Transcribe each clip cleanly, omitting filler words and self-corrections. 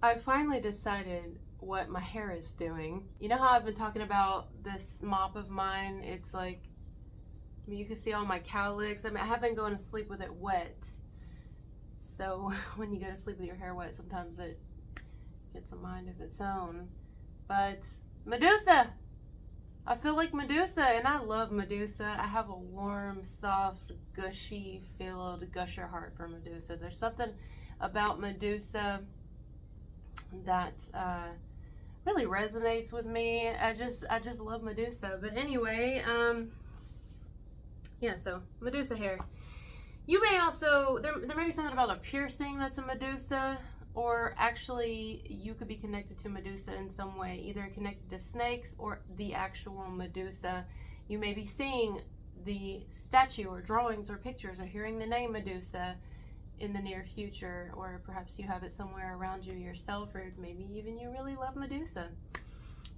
I finally decided what my hair is doing. You know how I've been talking about this mop of mine? It's like, I mean, you can see all my cowlicks. I mean, I have been going to sleep with it wet. So when you go to sleep with your hair wet, sometimes it gets a mind of its own. But Medusa! I feel like Medusa, and I love Medusa. I have a warm, soft, gushy filled gusher heart for Medusa. There's something about Medusa that really resonates with me. I just love Medusa. But anyway, yeah. So Medusa hair. You may also there may be something about a piercing that's a Medusa, or actually you could be connected to Medusa in some way, either connected to snakes or the actual Medusa. You may be seeing the statue or drawings or pictures or hearing the name Medusa in the near future, or perhaps you have it somewhere around you yourself, or maybe even you really love Medusa.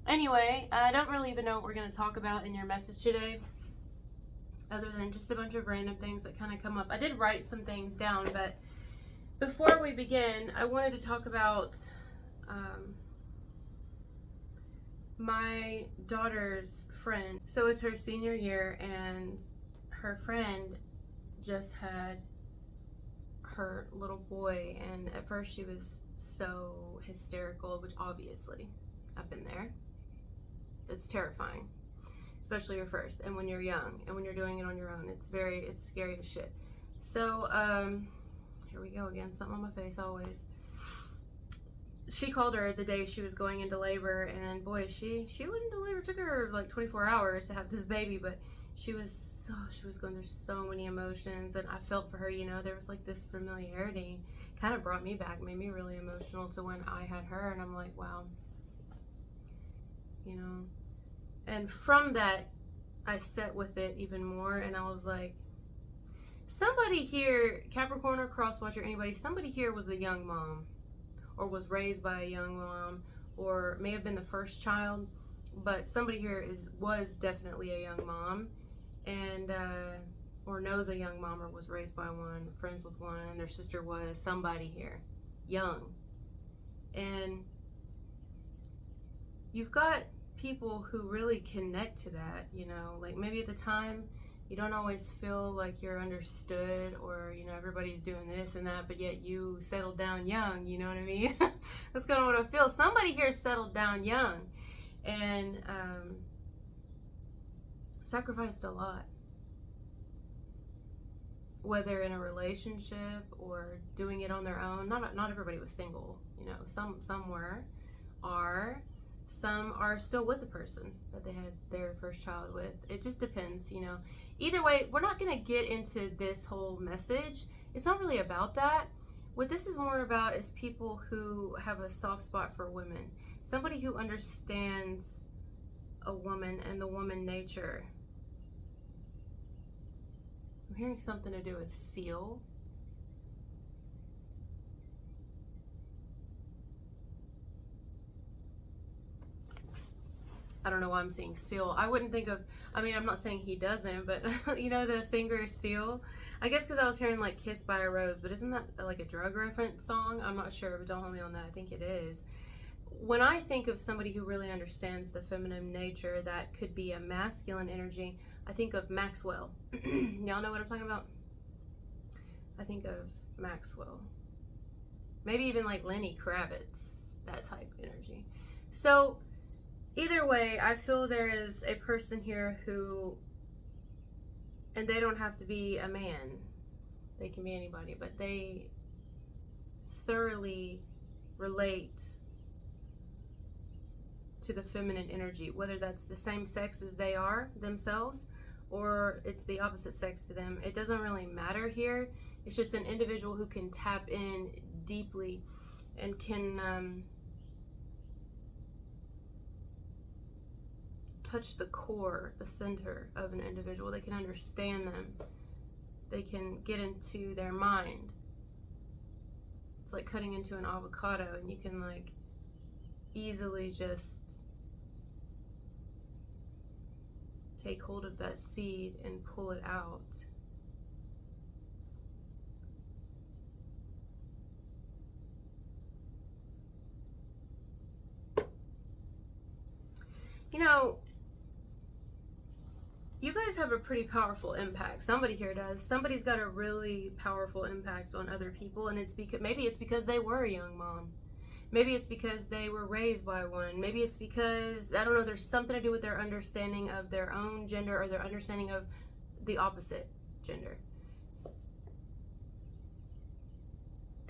Anyway, I don't really even know what we're going to talk about in your message today, other than just a bunch of random things that kind of come up. I did write some things down, but before we begin, I wanted to talk about my daughter's friend. So it's her senior year, and her friend just had her little boy, and at first she was so hysterical, which obviously I've been there. It's terrifying, especially your first, and when you're young and when you're doing it on your own. It's scary as shit. So here we go again, something on my face always. She called her the day she was going into labor, and boy, she went into labor. It took her like 24 hours to have this baby, but she was going through so many emotions, and I felt for her. You know, there was like this familiarity, kind of brought me back, made me really emotional to when I had her, and I'm like, wow, you know. And from that, I sat with it even more, and I was like, somebody here, Capricorn or Crosswatcher, anybody, somebody here was a young mom, or was raised by a young mom, or may have been the first child, but somebody here was definitely a young mom, and or knows a young mom, or was raised by one, friends with one, their sister was, somebody here, young. And you've got people who really connect to that, you know, like maybe at the time you don't always feel like you're understood, or, you know, everybody's doing this and that, but yet you settled down young, you know what I mean? That's kind of what I feel. Somebody here settled down young and sacrificed a lot, whether in a relationship or doing it on their own. Not everybody was single, you know. Some are. Some are still with the person that they had their first child with. It just depends, you know. Either way, we're not going to get into this whole message. It's not really about that. What this is more about is people who have a soft spot for women. Somebody who understands a woman and the woman nature. I'm hearing something to do with seal. I don't know why I'm saying Seal. I wouldn't think of, I mean, I'm not saying he doesn't, but you know the singer Seal? I guess because I was hearing like Kissed by a Rose, but isn't that like a drug reference song? I'm not sure, but don't hold me on that. I think it is. When I think of somebody who really understands the feminine nature that could be a masculine energy, I think of Maxwell. Y'all know what I'm talking about? I think of Maxwell. Maybe even like Lenny Kravitz, that type of energy. So either way, I feel there is a person here who, and they don't have to be a man, they can be anybody, but they thoroughly relate to the feminine energy, whether that's the same sex as they are themselves, or it's the opposite sex to them. It doesn't really matter here. It's just an individual who can tap in deeply and can touch the core, the center of an individual. They can understand them. They can get into their mind. It's like cutting into an avocado, and you can like easily just take hold of that seed and pull it out. you know, you guys have a pretty powerful impact. Somebody here does. Somebody's got a really powerful impact on other people, and it's because maybe it's because they were a young mom. Maybe it's because they were raised by one. Maybe it's because, I don't know, there's something to do with their understanding of their own gender or their understanding of the opposite gender.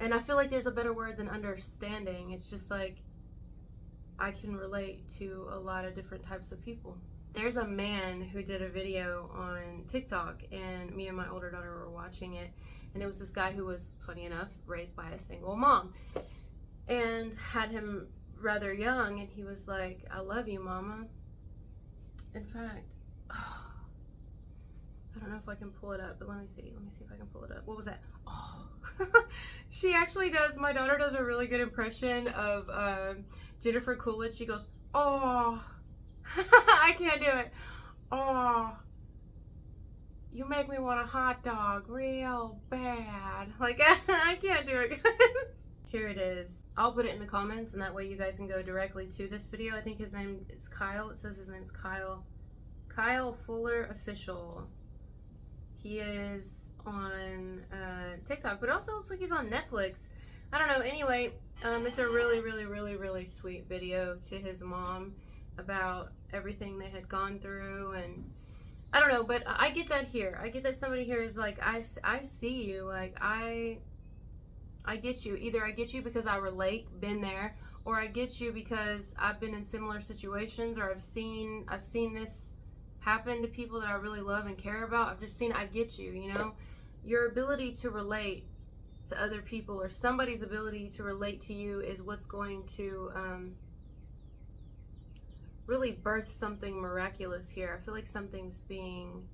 And I feel like there's a better word than understanding. It's just like, I can relate to a lot of different types of people. There's a man who did a video on TikTok, and me and my older daughter were watching it, and it was this guy who was, funny enough, raised by a single mom and had him rather young, and he was like, I love you, mama. In fact, I don't know if I can pull it up, but let me see if I can pull it up. What was that? Oh. She actually does, my daughter does a really good impression of Jennifer Coolidge. She goes, oh. I can't do it. Oh, you make me want a hot dog real bad. Like, I can't do it. Here it is. I'll put it in the comments, and that way you guys can go directly to this video. I think his name is Kyle. It says his name's Kyle. Kyle Fuller Official. He is on TikTok, but also looks like he's on Netflix. I don't know. Anyway, it's a really, really, really, really sweet video to his mom about everything they had gone through, and I don't know, but I get that here. I get that somebody here is like, I see you, like, I get you. Either I get you because I relate, been there, or I get you because I've been in similar situations, or I've seen this happen to people that I really love and care about. I've just seen, I get you, you know? Your ability to relate to other people, or somebody's ability to relate to you, is what's going to really birth something miraculous here. I feel like something's being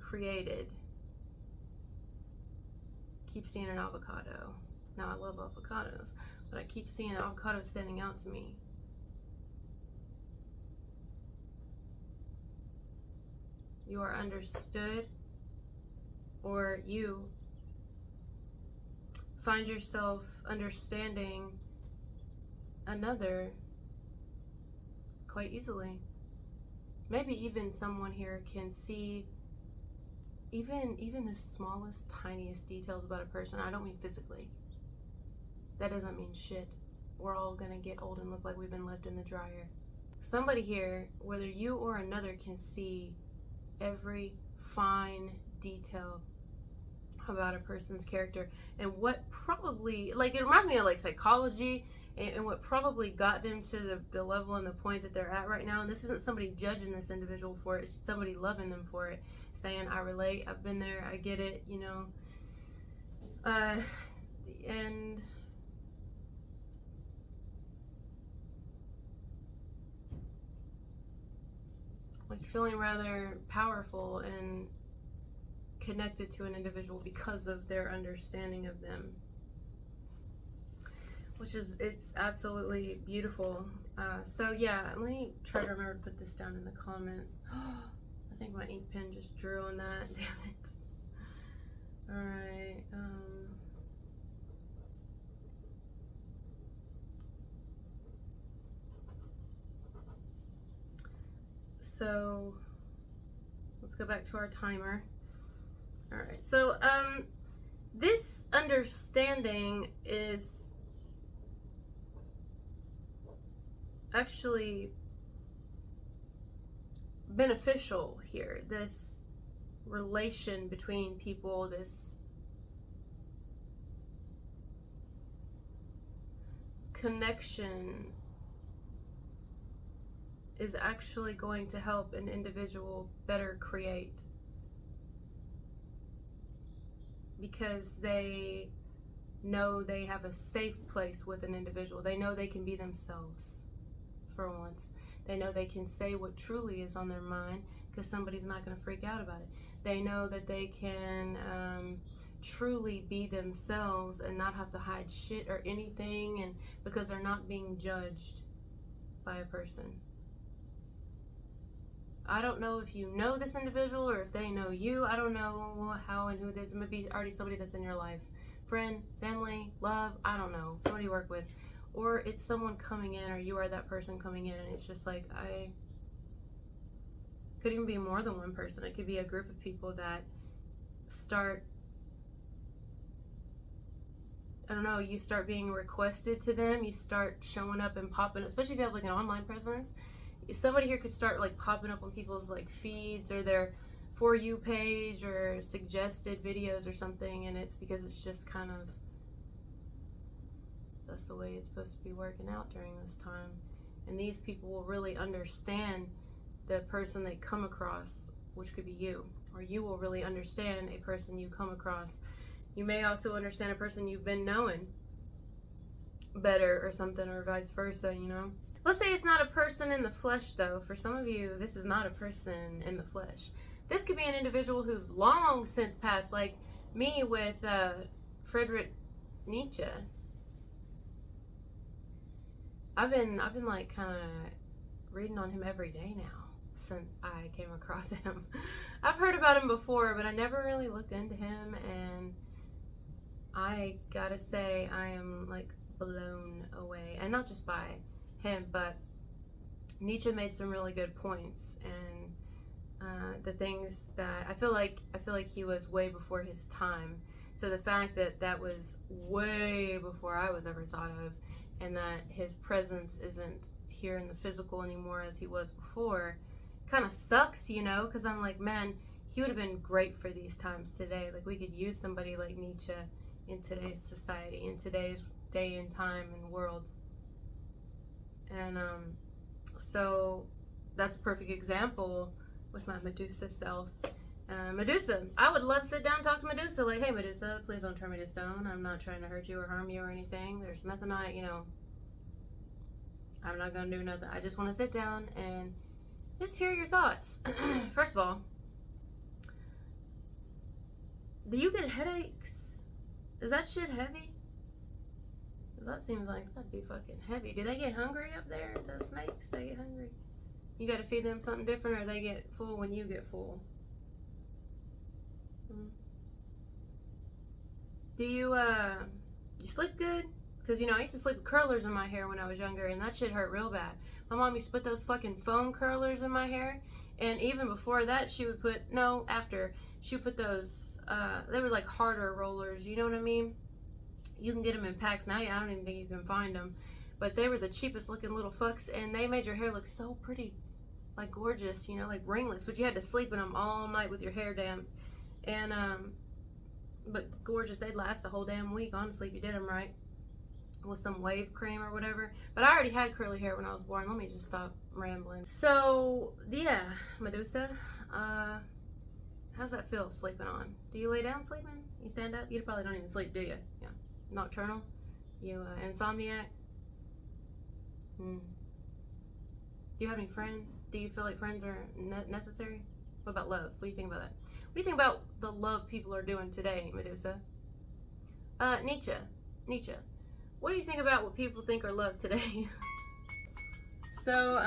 created. Keep seeing an avocado. Now, I love avocados, but I keep seeing an avocado standing out to me. You are understood, or you find yourself understanding another quite easily. Maybe even someone here can see even the smallest, tiniest details about a person. I don't mean physically. That doesn't mean shit. We're all gonna get old and look like we've been left in the dryer. Somebody here, whether you or another, can see every fine detail about a person's character, and what probably, like, it reminds me of like psychology, and what probably got them to the level and the point that they're at right now. And this isn't somebody judging this individual for it, it's somebody loving them for it, saying, I relate, I've been there, I get it, you know. And like feeling rather powerful and connected to an individual because of their understanding of them, which is, it's absolutely beautiful. So yeah, let me try to remember to put this down in the comments. I think my ink pen just drew on that. Damn it. All right. So let's go back to our timer. All right. So this understanding is actually beneficial here. This relation between people, this connection, is actually going to help an individual better create, because they know they have a safe place with an individual. They know they can be themselves for once. They know they can say what truly is on their mind, because somebody's not going to freak out about it. They know that they can truly be themselves and not have to hide shit or anything, and because they're not being judged by a person. I don't know if you know this individual or if they know you. I don't know how and who this is. Maybe already somebody that's in your life. Friend, family, love, I don't know. Somebody you work with. or it's someone coming in, or you are that person coming in, and it's just like, I could even be more than one person. It could be a group of people that start, I don't know, you start being requested to them, you start showing up and popping up, especially if you have like an online presence. Somebody here could start like popping up on people's like feeds or their For You page or suggested videos or something, and it's because it's just kind of, that's the way it's supposed to be working out during this time. And these people will really understand the person they come across, which could be you, or you will really understand a person you come across. You may also understand a person you've been knowing better or something, or vice versa, you know. Let's say it's not a person in the flesh, though. For some of you, this is not a person in the flesh. This could be an individual who's long since passed, like me with Friedrich Nietzsche. I've been like kind of reading on him every day now since I came across him. I've heard about him before, but I never really looked into him, and I gotta say I am like blown away, and not just by him, but Nietzsche made some really good points, and the things that I feel like he was way before his time. So the fact that that was way before I was ever thought of, and that his presence isn't here in the physical anymore as he was before, kind of sucks, you know, because I'm like, man, he would have been great for these times today. Like, we could use somebody like Nietzsche in today's society, in today's day and time and world. And so that's a perfect example with my Medusa self. Medusa, I would love to sit down and talk to Medusa. Like, hey, Medusa, please don't turn me to stone. I'm not trying to hurt you or harm you or anything. There's nothing I'm not going to do nothing. I just want to sit down and just hear your thoughts. First of all, do you get headaches? Is that shit heavy? That seems like that'd be fucking heavy. Do they get hungry up there, those snakes? They get hungry? You got to feed them something different, or they get full when you get full? Do you sleep good? Because, I used to sleep with curlers in my hair when I was younger, and that shit hurt real bad. My mom used to put those fucking foam curlers in my hair, and even before that, she would put those, they were like harder rollers, you know what I mean? You can get them in packs now. I don't even think you can find them, but they were the cheapest looking little fucks, and they made your hair look so pretty, like gorgeous, like ringless, but you had to sleep in them all night with your hair damp, and but gorgeous. They'd last the whole damn week, honestly, if you did them right with some wave cream or whatever. But I already had curly hair when I was born. Let me just stop rambling. So yeah, Medusa, how's that feel sleeping on? Do you lay down sleeping? You stand up? You probably don't even sleep, do you? Yeah. Nocturnal? You insomniac? Do you have any friends? Do you feel like friends are necessary? What about love? What do you think about that? What do you think about the love people are doing today, Medusa? Nietzsche. What do you think about what people think are love today? So,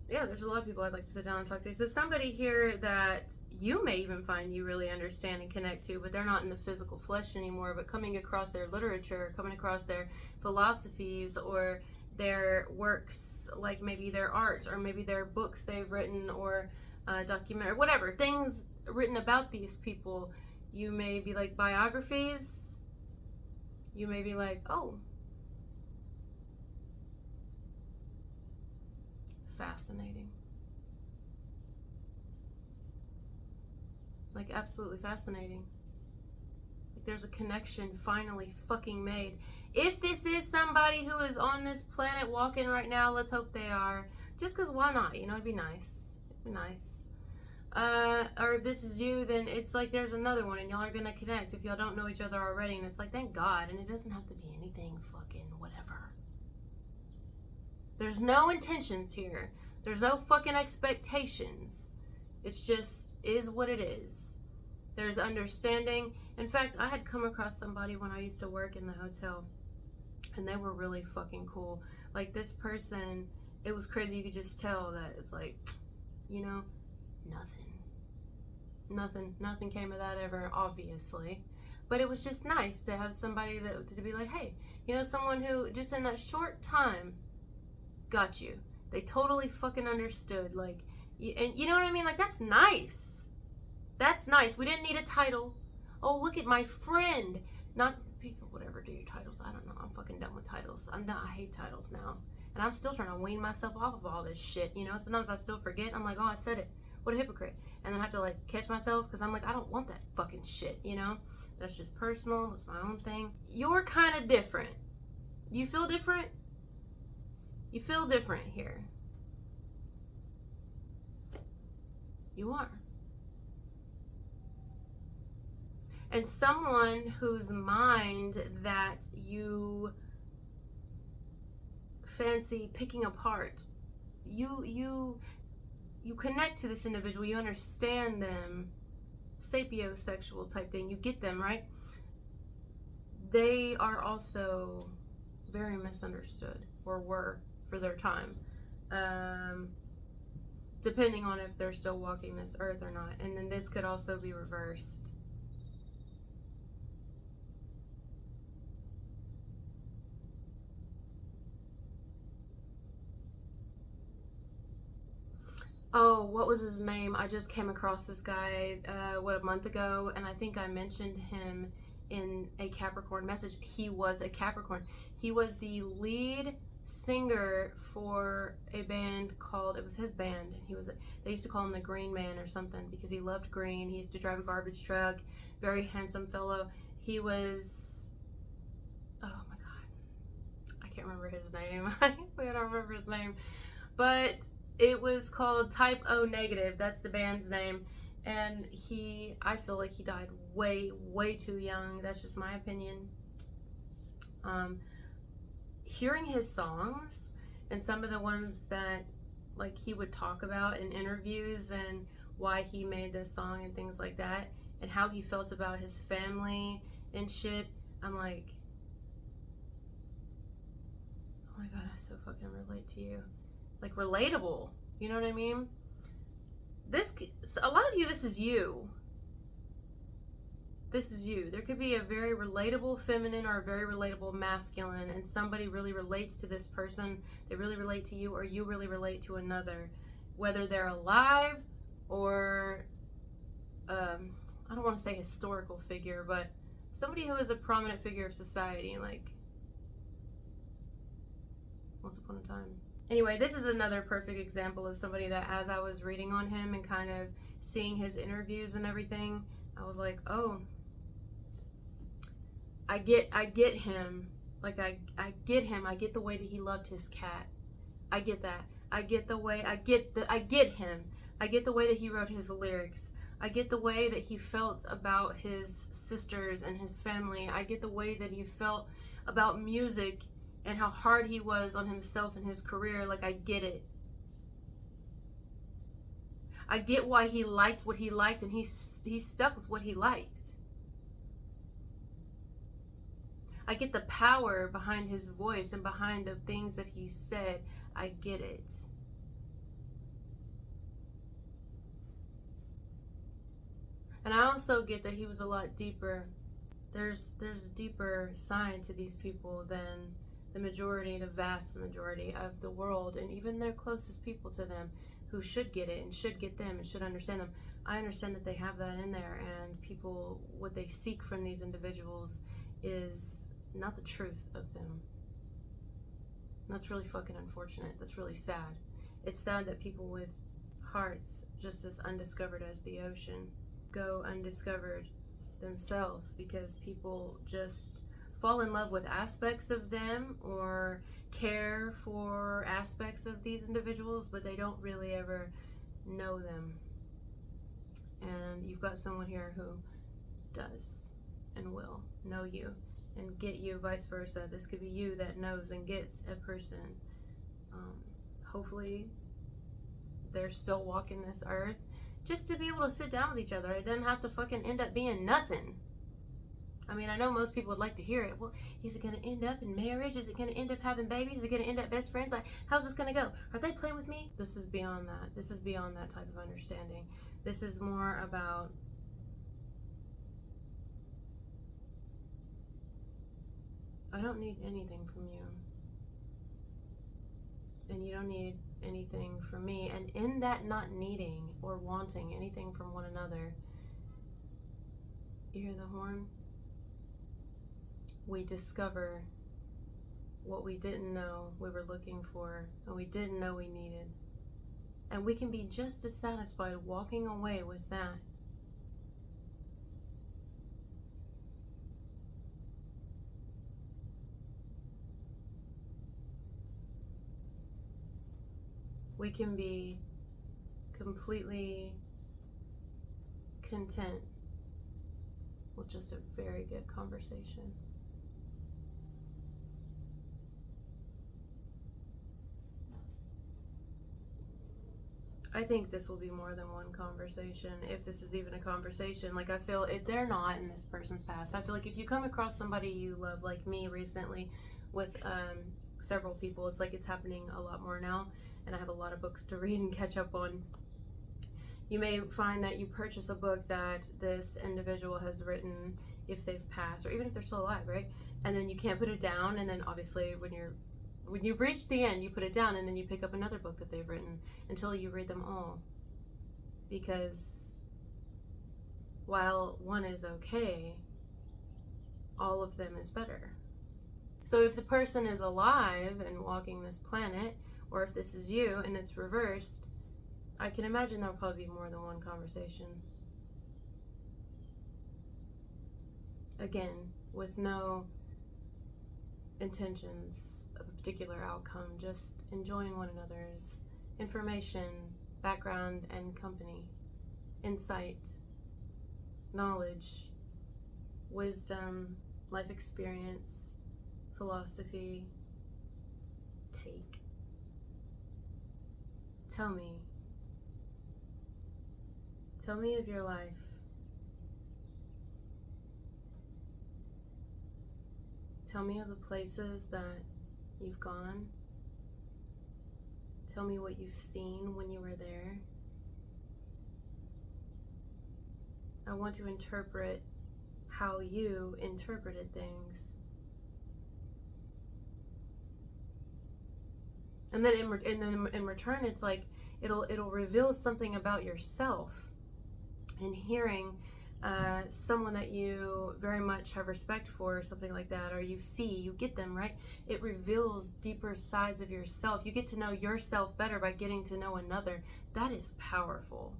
yeah, there's a lot of people I'd like to sit down and talk to. So somebody here that you may even find you really understand and connect to, but they're not in the physical flesh anymore, but coming across their literature, coming across their philosophies, or their works, like maybe their art, or maybe their books they've written, or documentary, whatever, things written about these people. You may be like biographies. You may be like, oh, fascinating. Like, absolutely fascinating. Like, there's a connection finally fucking made. If this is somebody who is on this planet walking right now, let's hope they are. Just because why not? It'd be nice. It'd be nice. Or if this is you, then it's like there's another one and y'all are gonna connect if y'all don't know each other already, and it's like, thank God. And it doesn't have to be anything fucking whatever. There's no intentions here. There's no fucking expectations. It's just is what it is. There's understanding. In fact, I had come across somebody when I used to work in the hotel, and they were really fucking cool. Like, this person, it was crazy. You could just tell that it's like, nothing came of that ever, obviously. But it was just nice to have somebody that to be like, hey, you know, someone who just in that short time got you. They totally fucking understood. Like, and you know what I mean? Like, that's nice. That's nice. We didn't need a title. Oh, look at my friend. Not that the people would ever do your titles. I don't know. I'm fucking done with titles. I'm done. I hate titles now. And I'm still trying to wean myself off of all this shit, you know? Sometimes I still forget. I'm like, oh, I said it. What a hypocrite. And then I have to, like, catch myself because I'm like, I don't want that fucking shit, you know? That's just personal. That's my own thing. You're kind of different. You feel different? You feel different here. You are. And someone whose mind that you fancy picking apart, you connect to this individual, you understand them, sapiosexual type thing, you get them, right? They are also very misunderstood, or were for their time, depending on if they're still walking this earth or not. And then this could also be reversed. Oh, what was his name? I just came across this guy, a month ago, and I think I mentioned him in a Capricorn message. He was a Capricorn. He was the lead singer for a band called, it was his band. They used to call him the Green Man or something because he loved green. He used to drive a garbage truck. Very handsome fellow. He was, oh my God, I can't remember his name. I don't remember his name, but it was called Type O Negative. That's the band's name. And I feel like he died way, way too young. That's just my opinion. Hearing his songs and some of the ones that like he would talk about in interviews and why he made this song and things like that and how he felt about his family and shit, I'm like, oh my God, I so fucking relate to you. Like, relatable, you know what I mean? A lot of you, this is you. This is you. There could be a very relatable feminine or a very relatable masculine, and somebody really relates to this person. They really relate to you, or you really relate to another, whether they're alive or I don't want to say historical figure, but somebody who is a prominent figure of society, like once upon a time. Anyway, this is another perfect example of somebody that, as I was reading on him and kind of seeing his interviews and everything, I was like, oh, I get him. Like, I get him. I get the way that he loved his cat. I get that. I get the way, I get him. I get the way that he wrote his lyrics. I get the way that he felt about his sisters and his family. I get the way that he felt about music and how hard he was on himself and his career. Like, I get it. I get why he liked what he liked, and he stuck with what he liked. I get the power behind his voice and behind the things that he said. I get it. And I also get that he was a lot deeper. There's a deeper side to these people than the majority, the vast majority of the world, and even their closest people to them who should get it and should get them and should understand them. I understand that they have that in there, and people, what they seek from these individuals is not the truth of them. That's really fucking unfortunate. That's really sad. It's sad that people with hearts just as undiscovered as the ocean go undiscovered themselves because people just fall in love with aspects of them or care for aspects of these individuals, but they don't really ever know them. And you've got someone here who does and will know you and get you, vice versa. This could be you that knows and gets a person. Hopefully they're still walking this earth just to be able to sit down with each other. It doesn't have to fucking end up being nothing. I mean, I know most people would like to hear it. Well, is it going to end up in marriage? Is it going to end up having babies? Is it going to end up best friends? Like, how's this going to go? Are they playing with me? This is beyond that. This is beyond that type of understanding. This is more about I don't need anything from you. And you don't need anything from me. And in that not needing or wanting anything from one another, you hear the horn? We discover what we didn't know we were looking for and we didn't know we needed. And we can be just as satisfied walking away with that. We can be completely content with just a very good conversation. I think this will be more than one conversation, if this is even a conversation. Like, I feel if they're not in this person's past, I feel like if you come across somebody you love, like me recently with several people, it's like it's happening a lot more now, and I have a lot of books to read and catch up on. You may find that you purchase a book that this individual has written if they've passed, or even if they're still alive, right? And then you can't put it down, and then obviously when you've reached the end, you put it down, and then you pick up another book that they've written until you read them all. Because while one is okay, all of them is better. So if the person is alive and walking this planet, or if this is you and it's reversed, I can imagine there'll probably be more than one conversation. Again, with no intentions of a particular outcome, just enjoying one another's information, background, and company, insight, knowledge, wisdom, life experience, philosophy. Take. Tell me of your life. Tell me of the places that you've gone. Tell me what you've seen when you were there. I want to interpret how you interpreted things. And then in return, it's like it'll reveal something about yourself. And hearing someone that you very much have respect for, or something like that, or you get them, right? It reveals deeper sides of yourself. You get to know yourself better by getting to know another. That is powerful.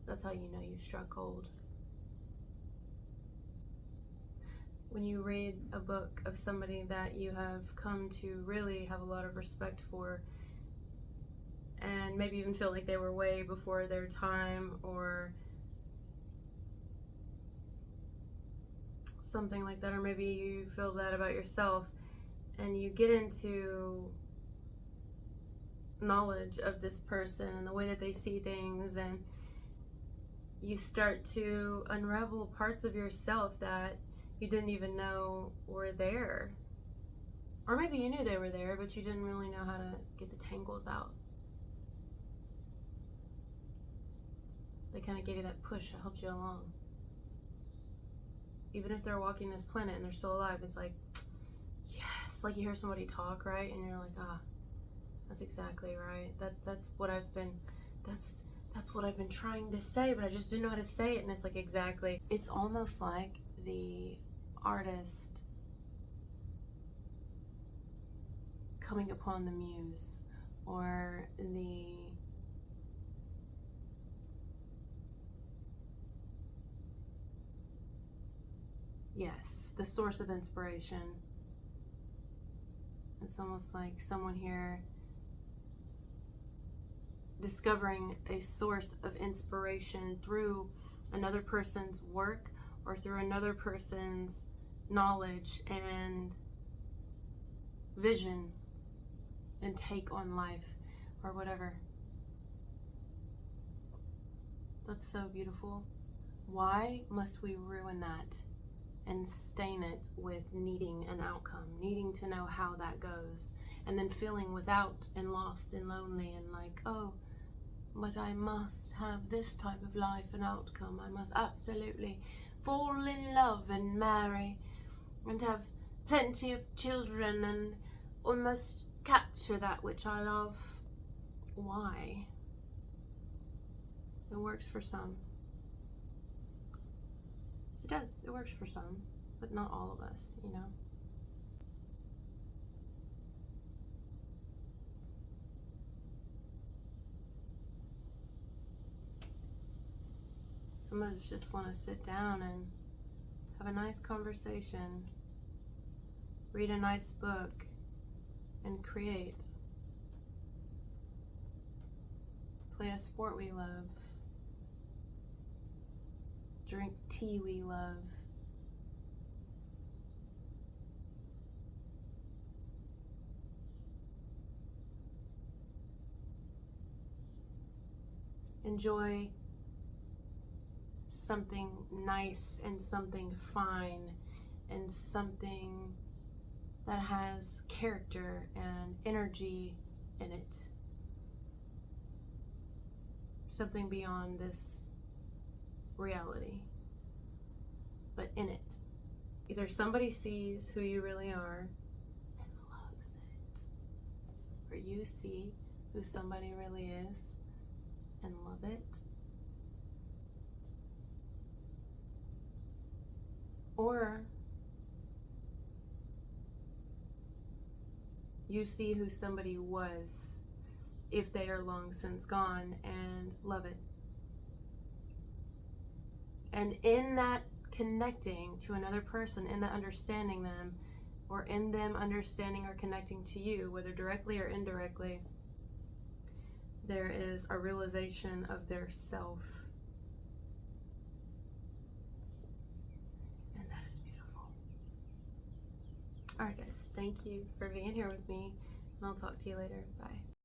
That's how you know you struck gold. When you read a book of somebody that you have come to really have a lot of respect for, and maybe even feel like they were way before their time, or something like that, or maybe you feel that about yourself, and you get into knowledge of this person and the way that they see things, and you start to unravel parts of yourself that you didn't even know were there. Or maybe you knew they were there, but you didn't really know how to get the tangles out. They kind of gave you that push that helped you along. Even if they're walking this planet and they're still alive, it's like, yes, like you hear somebody talk, right? And you're like, that's exactly right. That's what I've been trying to say, but I just didn't know how to say it. And it's like, exactly. It's almost like the artist coming upon the muse, or the source of inspiration. It's almost like someone here discovering a source of inspiration through another person's work, or through another person's knowledge and vision and take on life, or whatever. That's so beautiful. Why must we ruin that and stain it with needing an outcome, needing to know how that goes, and then feeling without and lost and lonely and like, oh, but I must have this type of life and outcome. I must absolutely fall in love and marry and have plenty of children and almost capture that which I love. Why? It works for some. It does. It works for some, but not all of us, you know? Some of us just want to sit down and have a nice conversation, read a nice book, and create. Play a sport we love. Drink tea we love. Enjoy something nice and something fine and something that has character and energy in it. Something beyond this reality, but in it. Either somebody sees who you really are and loves it, or you see who somebody really is and love it. Or you see who somebody was, if they are long since gone, and love it. And in that connecting to another person, in that understanding them, or in them understanding or connecting to you, whether directly or indirectly, there is a realization of their self. And that is beautiful. All right, guys, thank you for being here with me, and I'll talk to you later. Bye.